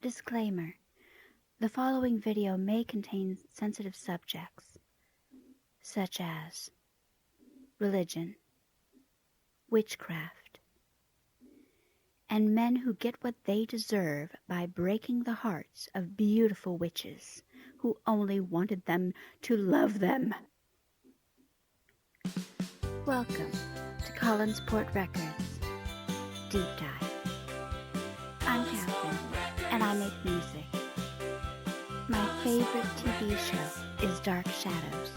Disclaimer: the following video may contain sensitive subjects, such as religion, witchcraft, and men who get what they deserve by breaking the hearts of beautiful witches who only wanted them to love them. Welcome to Collinsport Records Deep Dive. I'm Catherine, and I make music. My favorite TV show is Dark Shadows,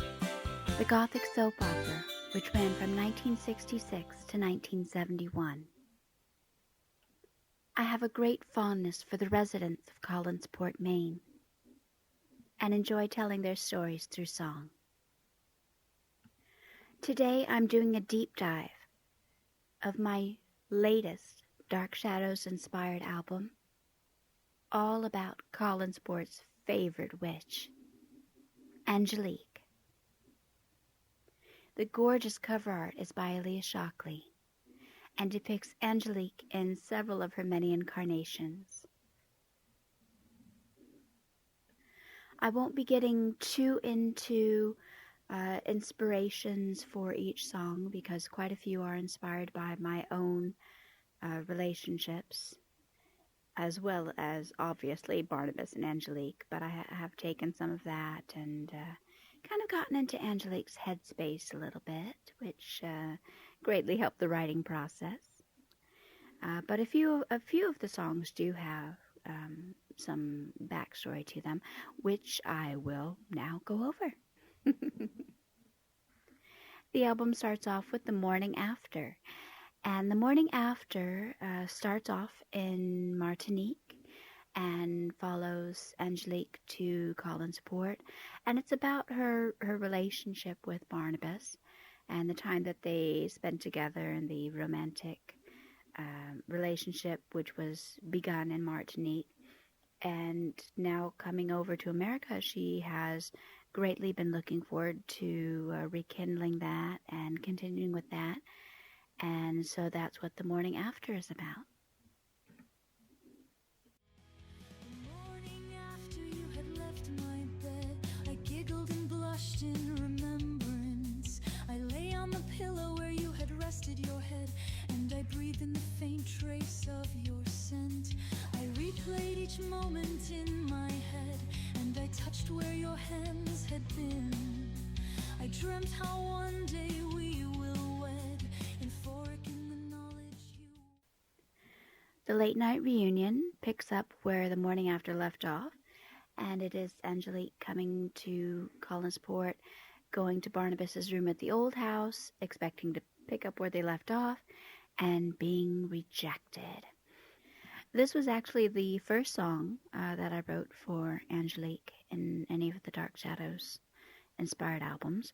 the gothic soap opera which ran from 1966 to 1971. I have a great fondness for the residents of Collinsport, Maine, and enjoy telling their stories through song. Today I'm doing a deep dive of my latest Dark Shadows inspired album, all about Collinsport's favorite witch, Angelique. The gorgeous cover art is by Aaliyah Shockley and depicts Angelique in several of her many incarnations. I won't be getting too into inspirations for each song because quite a few are inspired by my own relationships, as well as obviously Barnabas and Angelique, but I have taken some of that and kind of gotten into Angelique's headspace a little bit, which greatly helped the writing process. But a few of the songs do have some backstory to them, which I will now go over. The album starts off with The Morning After, and The Morning After starts off in Martinique and follows Angelique to Collinsport, and it's about her relationship with Barnabas and the time that they spent together and the romantic relationship which was begun in Martinique. And now coming over to America, she has greatly been looking forward to rekindling that and continuing with that. And so that's what The Morning After is about. The morning after you had left my bed, I giggled and blushed in remembrance. I lay on the pillow where you had rested your head, and I breathed in the faint trace of your scent. I replayed each moment in my head, and I touched where your hands had been. I dreamt how one day we will wed, euphoric in the knowledge you... The Late Night Reunion picks up where The Morning After left off, and it is Angelique coming to Collinsport, going to Barnabas's room at the old house, expecting to pick up where they left off, and being rejected. This was actually the first song that I wrote for Angelique in any of the Dark Shadows inspired albums.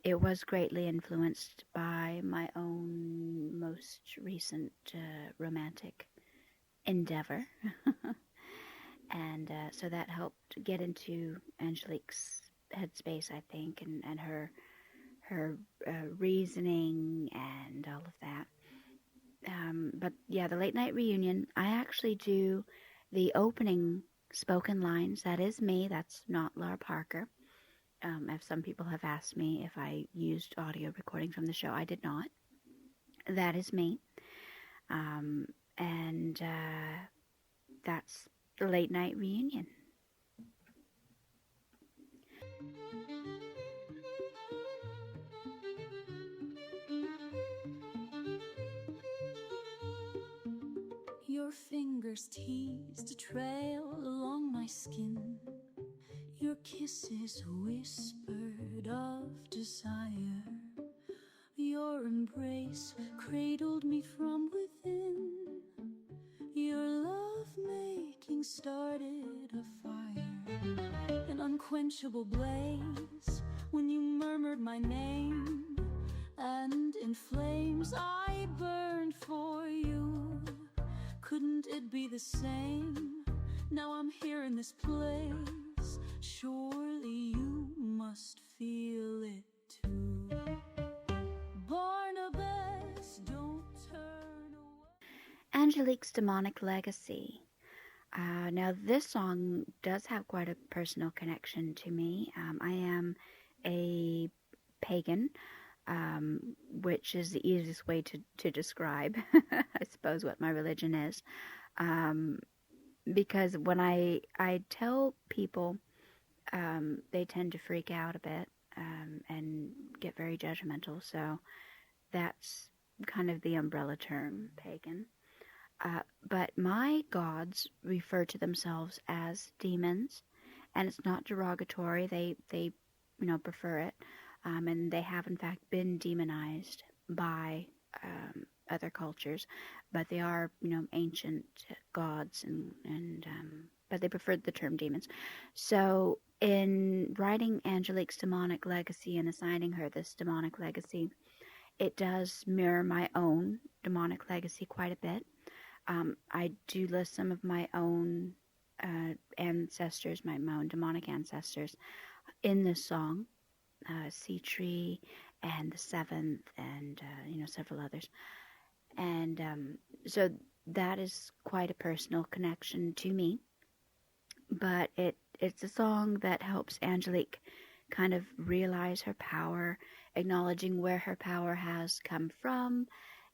It was greatly influenced by my own most recent romantic endeavor. And so that helped get into Angelique's headspace, I think, and her reasoning and all of that. But yeah, the Late Night Reunion, I actually do the opening spoken lines. That is me. That's not Laura Parker. If some people have asked me if I used audio recording from the show, I did not. That is me. And that's the Late Night Reunion. Your fingers teased a trail along my skin. Your kisses whispered of desire. Your embrace cradled me from within. Your love-making started a fire, an unquenchable blaze when you murmured my name. And in flames I burned for you. Couldn't it be the same? Now I'm here in this place. Surely you must feel it too. Barnabas, don't turn away. Angelique's demonic legacy Now, this song does have quite a personal connection to me. I am a pagan, which is the easiest way to describe, I suppose, what my religion is. Um, because when I tell people, they tend to freak out a bit and get very judgmental. So that's kind of the umbrella term, pagan. But my gods refer to themselves as demons, and it's not derogatory. They prefer it, and they have in fact been demonized by other cultures, but they are ancient gods, and but they preferred the term demons. So in writing Angelique's demonic legacy and assigning her this demonic legacy, it does mirror my own demonic legacy quite a bit. I do list some of my own ancestors, my own demonic ancestors, in this song, Sea Tree and the Seventh, and several others. And so that is quite a personal connection to me. But it's a song that helps Angelique kind of realize her power, acknowledging where her power has come from,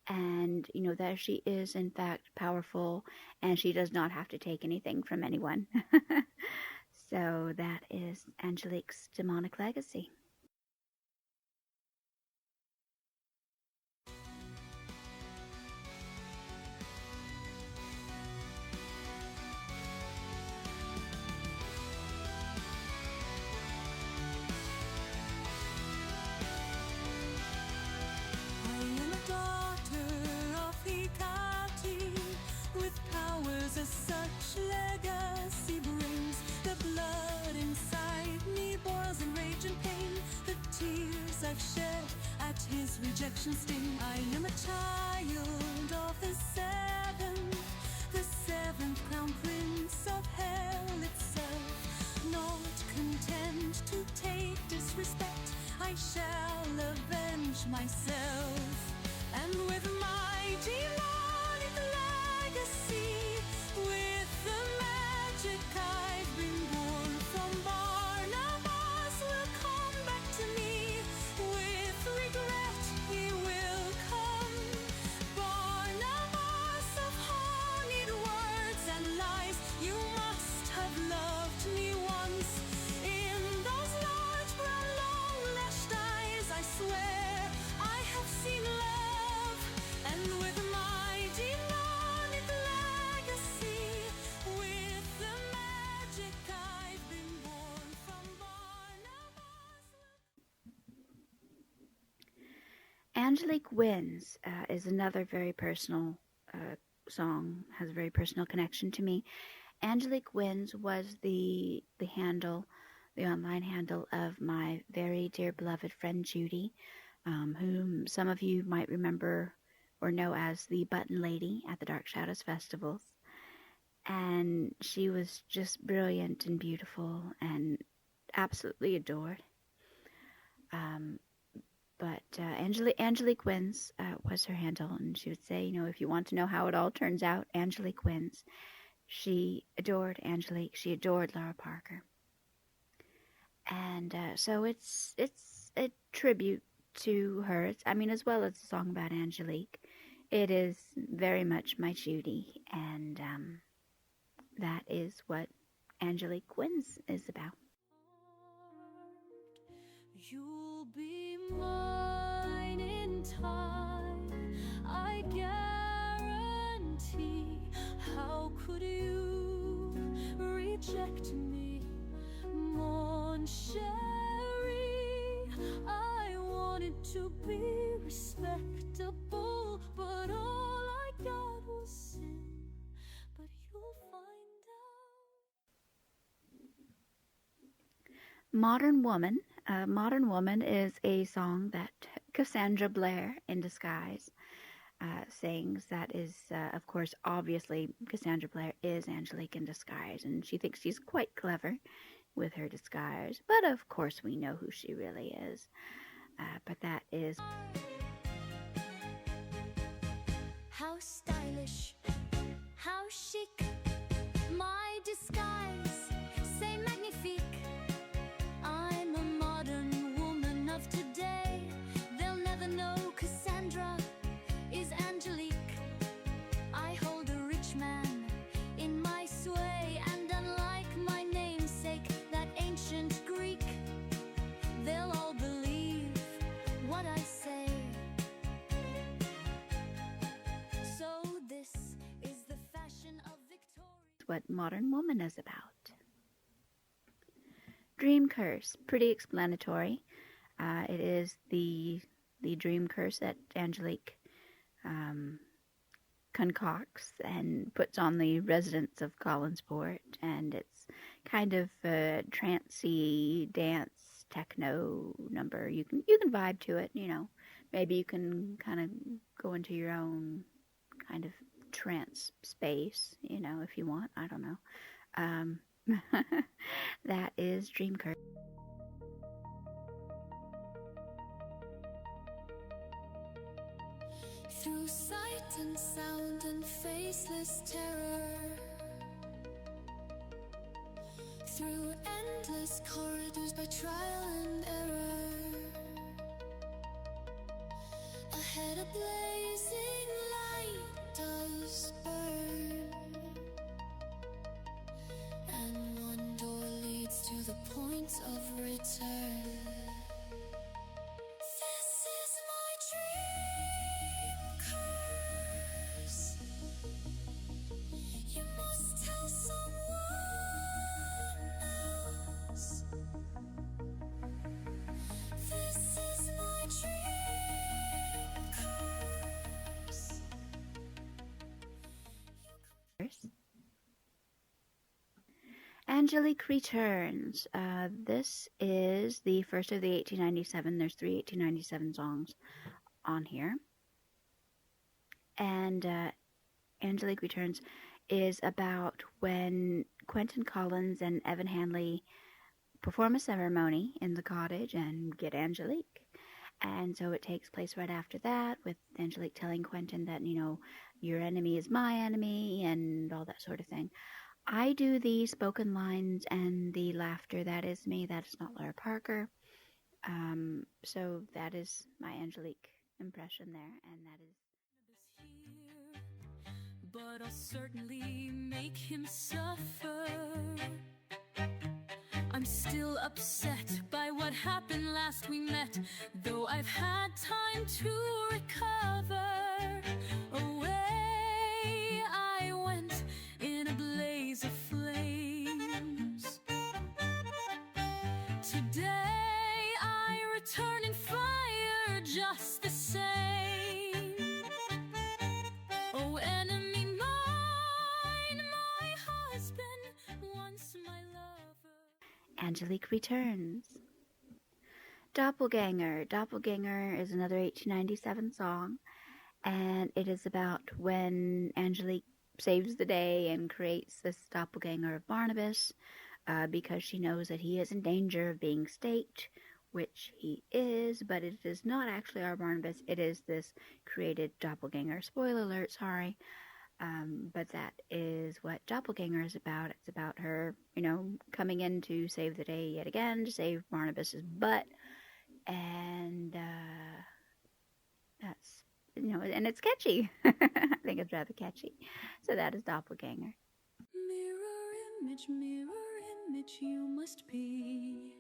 and that she is in fact powerful and she does not have to take anything from anyone. So that is Angelique's demonic legacy. I am a daughter of Hecate, with powers as such legacy brings. The blood inside me boils in rage and pain. The tears I've shed at his rejection sting. I am a child of the seventh crown prince of hell itself. Not content to take disrespect, I shall avenge myself. And with my demonic legacy, with the magic I've been born from, Barnabas will come back to me. With regret he will come. Barnabas of honeyed words and lies, you must have loved me once. In those large brown long-lashed eyes, I swear I have seen love. And with my demonic legacy, with the magic I've been born from, Barnabas. Angelique Wins is another very personal song, has a very personal connection to me. Angelique Wins was the handle, the online handle of my very dear beloved friend Judy, whom some of you might remember or know as the Button Lady at the Dark Shadows festivals. And she was just brilliant and beautiful and absolutely adored. But Angelique Wins was her handle, and she would say, if you want to know how it all turns out, Angelique wins. She adored Angelique. She adored Laura Parker. And so it's a tribute to her. As well as a song about Angelique. It is very much my Judy, and that is what Angelique Wins is about. You'll be mine in time, I guarantee. How could you reject me, mon chéri? I wanted to be respectable, but all I got was sin. But you'll find out. Modern Woman is a song that Cassandra Blair in Disguise sings. That is, of course, obviously, Cassandra Blair is Angelique in disguise, and she thinks she's quite clever with her disguise. But of course, we know who she really is. But that is. How stylish, how chic, my what Modern Woman is about. Dream curse, pretty explanatory. It is the dream curse that Angelique concocts and puts on the residents of Collinsport, and it's kind of a trancey dance techno number. You can vibe to it, you know. Maybe you can kind of go into your own kind of trance space, you know, if you want. I don't know. That is Dream Curse. Through sight and sound and faceless terror, through endless corridors by trial and error, ahead a blazing light does burn, and one door leads to the point of return. This is my dream curse. You must tell someone else. This is my dream curse. Angelique returns. This is the first of the 1897. There's 3 1897 songs on here. And Angelique Returns is about when Quentin Collins and Evan Hanley perform a ceremony in the cottage and get Angelique. And so it takes place right after that, with Angelique telling Quentin that, you know, your enemy is my enemy and all that sort of thing. I do the spoken lines and the laughter. That is me. That is not Laura Parker. So that is my Angelique impression there, and that is. But I'll certainly make him suffer. I'm still upset by what happened last we met, though I've had time to recover. Away I went in a blaze of flames. Today I return in fire just the same. Oh, enemy mine, my husband, once my lover. Angelique Returns. Doppelganger. Doppelganger is another 1897 song, and it is about when Angelique saves the day and creates this doppelganger of Barnabas, because she knows that he is in danger of being staked, which he is, but it is not actually our Barnabas. It is this created doppelganger. Spoiler alert, sorry. But that is what Doppelganger is about. It's about her, you know, coming in to save the day yet again, to save Barnabas's butt. And that's, you know, and it's catchy. I think it's rather catchy. So that is Doppelganger. Mirror image, you must be.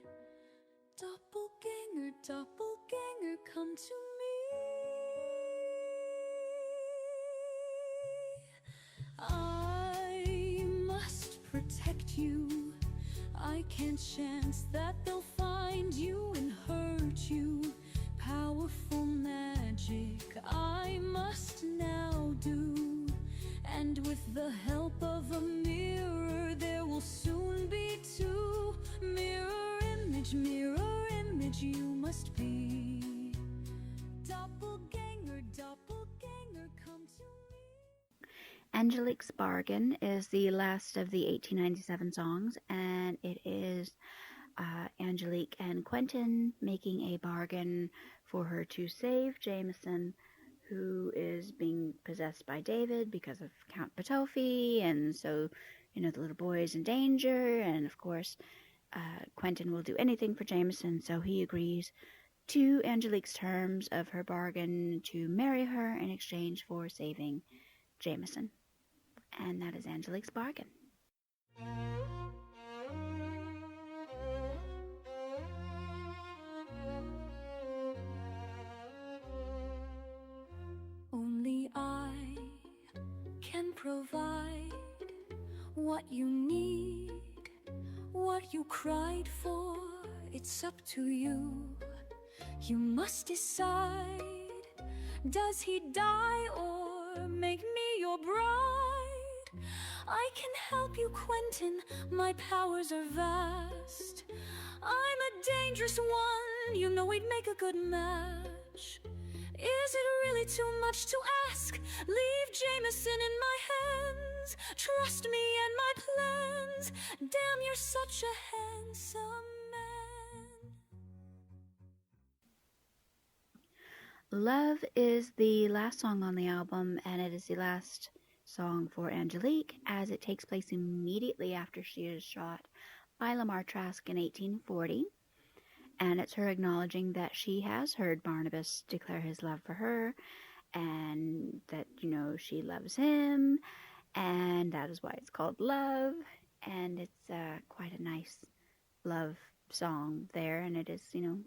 Doppelganger, doppelganger, come to me. I must protect you. I can't chance that they'll find you and hurt you. Powerful magic I must now do. And with the help of a mirror, there will soon be two. Mirror image, you must be. Doppelganger, doppelganger, come to me. Angelique's Bargain is the last of the 1897 songs, and it is Angelique and Quentin making a bargain for her to save Jameson, who is being possessed by David because of Count Patofi, and so, you know, the little boy is in danger, and of course, Quentin will do anything for Jameson, so he agrees to Angelique's terms of her bargain to marry her in exchange for saving Jameson. And that is Angelique's Bargain. Only I can provide what you need, what you cried for, it's up to you. You must decide, does he die or make me your bride? I can help you, Quentin, my powers are vast. I'm a dangerous one, you know we'd make a good match. Is it really too much to ask? Leave Jameson in my hands. Trust me and my plans. Damn, you're such a handsome man. Love is the last song on the album, and it is the last song for Angelique, as it takes place immediately after she is shot by Lamar Trask in 1840. And it's her acknowledging that she has heard Barnabas declare his love for her, and that, she loves him, and that is why it's called Love. And it's quite a nice love song there, and it is,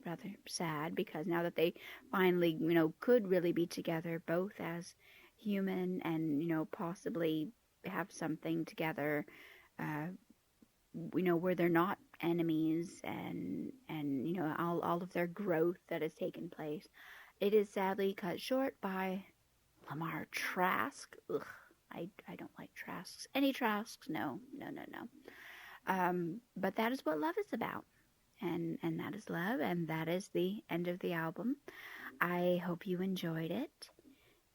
rather sad, because now that they finally, could really be together, both as human and, possibly have something together, where they're not enemies, and all of their growth that has taken place. It is sadly cut short by Lamar Trask. Ugh, I don't like Trasks. Any Trasks? No. But that is what love is about. And that is love, and that is the end of the album. I hope you enjoyed it.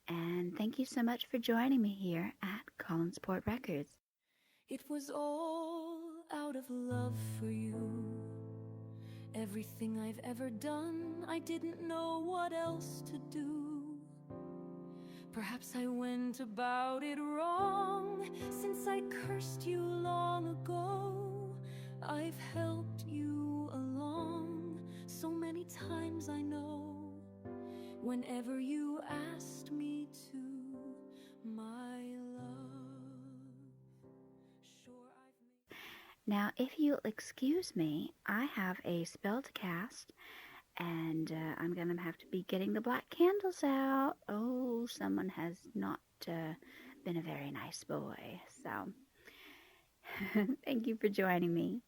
And thank you so much for joining me here at Collinsport Records. It was all out of love for you. Everything I've ever done, I didn't know what else to do. Perhaps I went about it wrong, since I cursed you long ago. I've helped you along so many times, I know. Whenever you asked me to, my love. Sure, I've made... Now, if you'll excuse me, I have a spell to cast, and I'm going to have to be getting the black candles out. Oh, someone has not been a very nice boy. So, thank you for joining me.